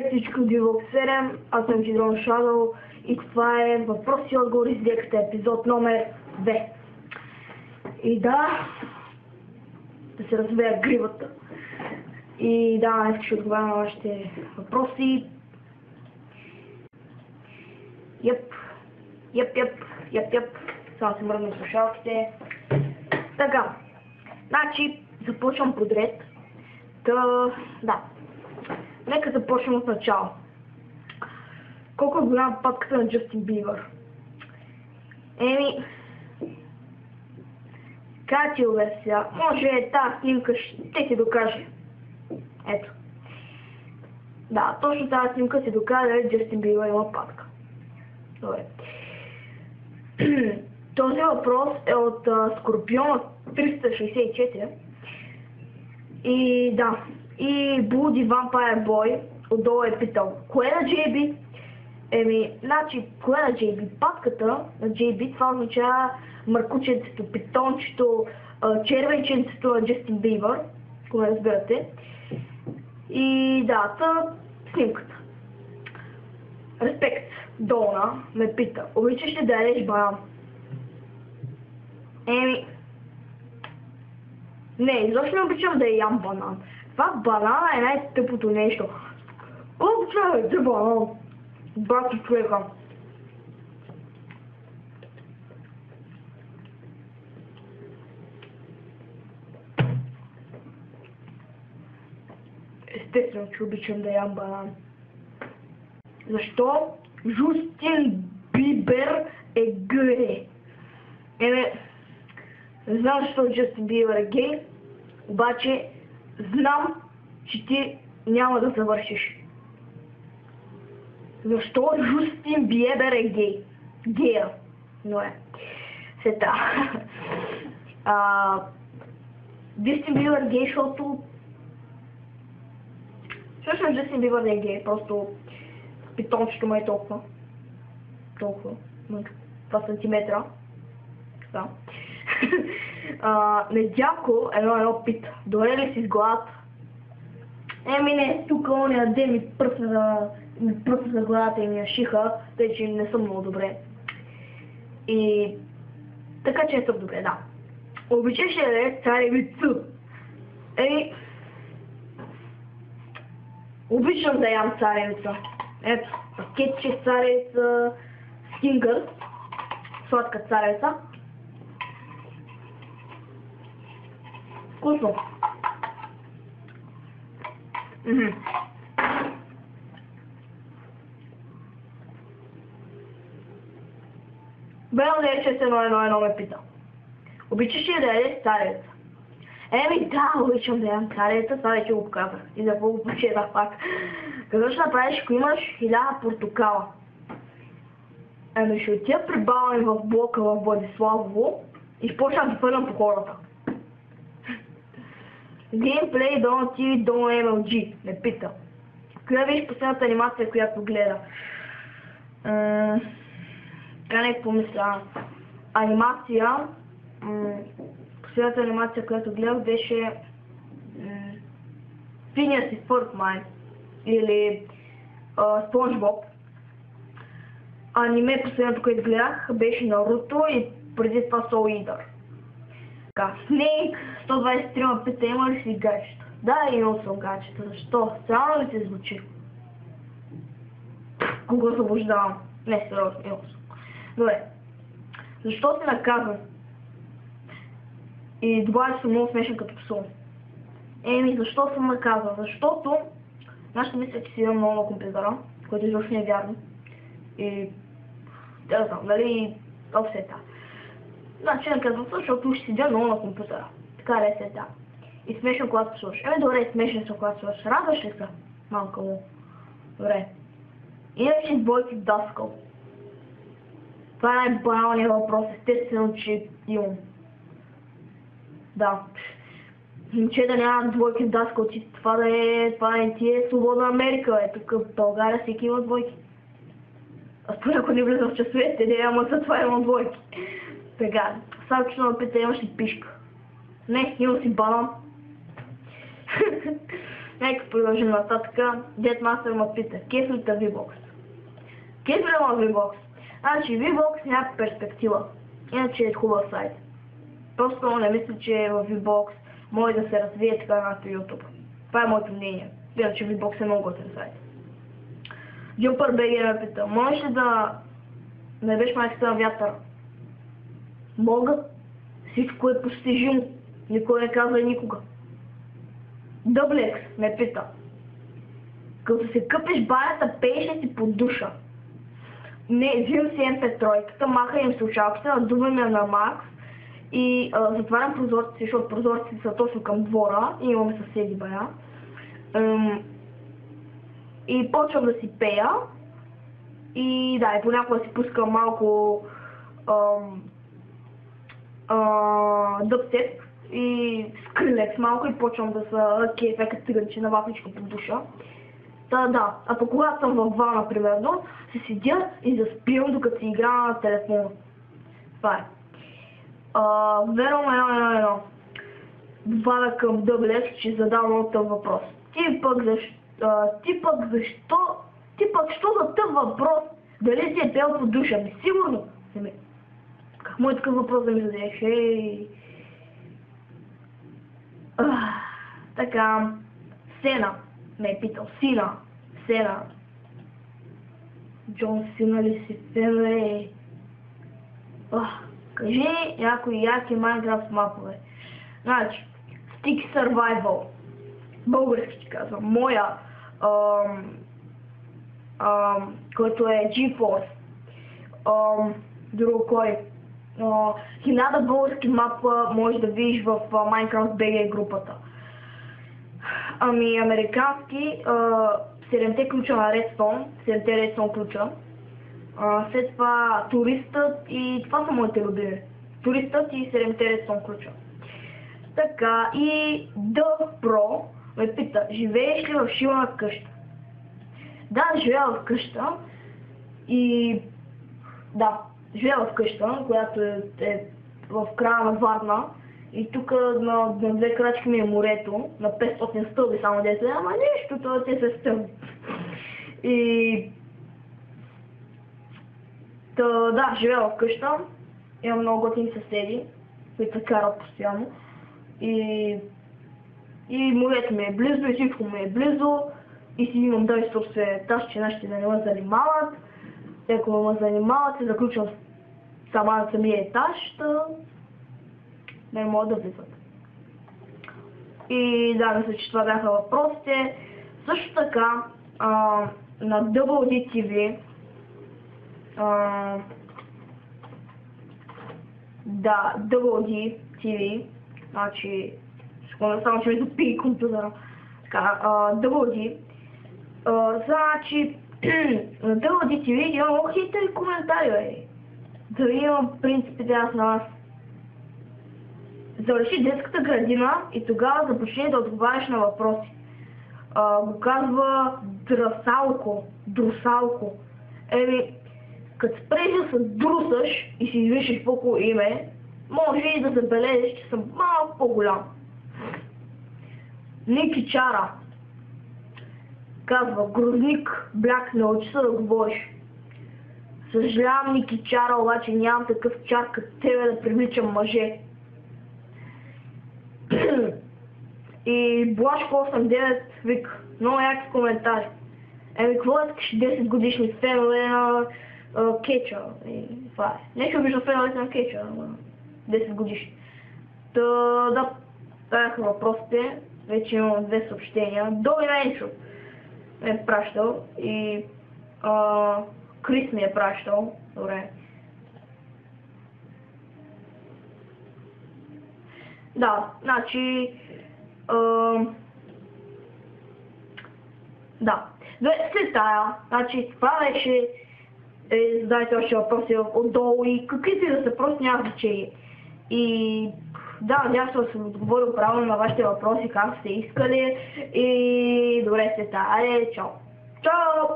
Всичко Дивок 7, аз съм Хидрон Shadow и това е въпроси и отговори с Декста, епизод номер 2. И да се разбея гривата. И да, днес ще отговаря на вашите въпроси. Йеп. Само се мръдна слушалките. Така, значи започвам подред. Да. Нека започнем от начало. Колко е голяма патката на Джастин Бибър? Как ти обясня? Може тази снимка ще ти докаже. Ето. Да, точно тази снимка ти доказва, че Джастин Бибър има патка. Добре. Този въпрос е от Скорпиона 364. И да. И Bloody Vampire Boy отдолу е питал, кое на JB? Значи, кое на JB? Патката на JB, това означава мъркученцето, питончето, червенченцето на Джастин Бибър, ако ме разбирате. И да, снимката. Респект, Дона ме пита, обичаш ли да ядеш банан? Не, изобщо не обичам да ям банан. Това банана е най-тъпото нещо. Колко трябва да банан? Бати човека. Естествено, че обичам да ям банан. Защо Джастин Бибър е гей? Не знам защо Джастин Бибър е гей, обаче знам, че ти няма да завършиш. Защо Джастин Бибър е гей? Гея. Но е. Сета. Джастин Бибър е гей, защото... Всъщност Джастин Бибър е гей, просто питончето му е толкова. Толкова. 2 сантиметра. Да. Недялко едно пита. Добре ли си с главата? Не, тук ония ден ми пръсна за главата и ми я шиха, тъй че не съм много добре. И така че не съм добре, да. Обичаш ли да е царевица? Обичам да ям царевица. Ето, пакетче царевица, стингър, сладка царевица. Вкусно. Бел Лече 111 ме пита. Обичаш ли да ядеш царевица? Да, обичам да ям царевица, това вече го показах. И да го почетах пак. Какво ще направиш, ако имаш 1000 портокала? Ще отида при баба ми в блока в Владиславово и почнах да хвърлям по хората. Геймплей Дона TV, Дона MLG ме пита. Коя беше последната анимация, която гледа? Така не помисля. Анимация. Последната анимация, която гледах, беше Phineas и Ferb май. Или SpongeBob. Аниме последното, което гледах, беше Наруто и преди това Soul Eater. Snake 123 пита, има ли си гаджета? Да, имал съм гаджета. Защо? Странно ли се звучи? Кога освобождавам? Не, сериозно, имал съм. Добре. Защо си наказан? И добавя съм много смешен като псо. Защо съм наказан? Защото нашата мисля, че си идвам много на компютъра, което изобщо не е вярно. И... да знам, нали... Офсета. Значи наказвам, защото ще седя много на компютъра. Така ли се да. И смешно, когато слушаш. Добре, смешен съм, когато слушаш. Радваш ли се? Малка му. Добре. Иначе двойки в Даскал. Това е най-баналният въпрос. Естествено, че имам. Да. Че да няма двойки в Даскал, че това не ти е свободна Америка. Тук в България всеки има двойки. Аз понякога не влизам в часовете, ама за това имам двойки. Така, само че ме пита, имаш ли пишка? Не, имам си банан. Нека продължим нататък. Deadmaster ме пита, кеф ли та V-Box? Кеф ли ма V-Box? Значи V-Box няма перспектива. Иначе е хубав сайт. Просто не мисля, че в V-Box може да се развие така както YouTube. Това е моето мнение. Иначе V-Box е много готин сайт. Jumper BG ме пита, можеш ли да наебеш майката на вятъра? Мога. Всичко е постижимо. Никой не казва никога. Дъблекс ме пита. Като се къпиш банята, пееш ли си под душа? Не, взимам си MP3, маха им слушалките, надувам я на макс и затварям прозорците, защото прозорците са точно към двора и имаме съседи бая. И почвам да си пея и да, и понякога си пускам малко дъбстеп и скрилекс малко и почвам да са кефе като циганче на вафличка под душа. Да, а пък когато съм във вана, примерно, се седя и заспивам докато си игра на телефона. Това е. Верно 1-1-1. Вада към Дъблекс, че задавам много тъп въпрос. Ти пък що за тъп въпрос? Дали си е пел под душа? Ми сигурно. Как му е такъв въпрос да ми зададеш? Така, Сена ме е питал. Сена. Джон Сина ли си фен, кажи някои яки Майнкрафт мапове. Значи, Stick Survival. Български ти казвам. Моя, който е GeForce. Друго кой? 1000 български мапа можеш да видиш в Minecraft BG групата. Ами американски 7-те ключа на Redstone, 7-те Redstone ключа. След това туристът и това са моите любими. Туристът и 7-те Redstone ключа. Така и The Pro ме пита, живееш ли в шибана къща? Да, живея в къща и да, живея в къща, която е в края на Варна. И тук на 2 крачки ми е морето, на 500 стълби само 10, ама нищо, това те са стълби. И... да, живея в къща, имам много готини съседи, които се карат постоянно. И морето ми е близо, и всичко ми е близо, и си имам даже собствен етаж, че нашите да не ме занимават. И ако ме занимават, се заключвам сама на самия етаж, не могат да влизат. И да, мисля, че това бяха въпросите. Също така, на WD TV, да, WD TV, значи, само че ми запи компютъра. Така, WD, значи, на WD TV има много хитри коментари, дали имам принципите аз на вас. Завърши детската градина и тогава започни да отговаряш на въпроси. Го казва Друсалко. Като спреш да се друсаш и си извишеш по име, може и да забележиш, че съм малко по-голям. Ники Чара казва, Грозник, бляк, научи се да говориш. Съжалявам, Ники Чара, обаче нямам такъв чар като тебе да привличам мъже. И Блашко 89 вика, много яки коментари. Какво искаш 10 годишни фенове на Кетча? Това е. Нещо вижда феновете на Кетча, 10 годишни. Да, бяха въпросите. Вече имам 2 съобщения. Доби Менчо ме е пращал и Крис ми е пращал. Добре. Да, значи... да. След тая, значи това беше... задайте още въпроси отдолу и каквито и да са, просто няма значение. И... да, надявам се съм отговорил правилно на вашите въпроси, как сте искали и... добре, след тая. Чао! Чао!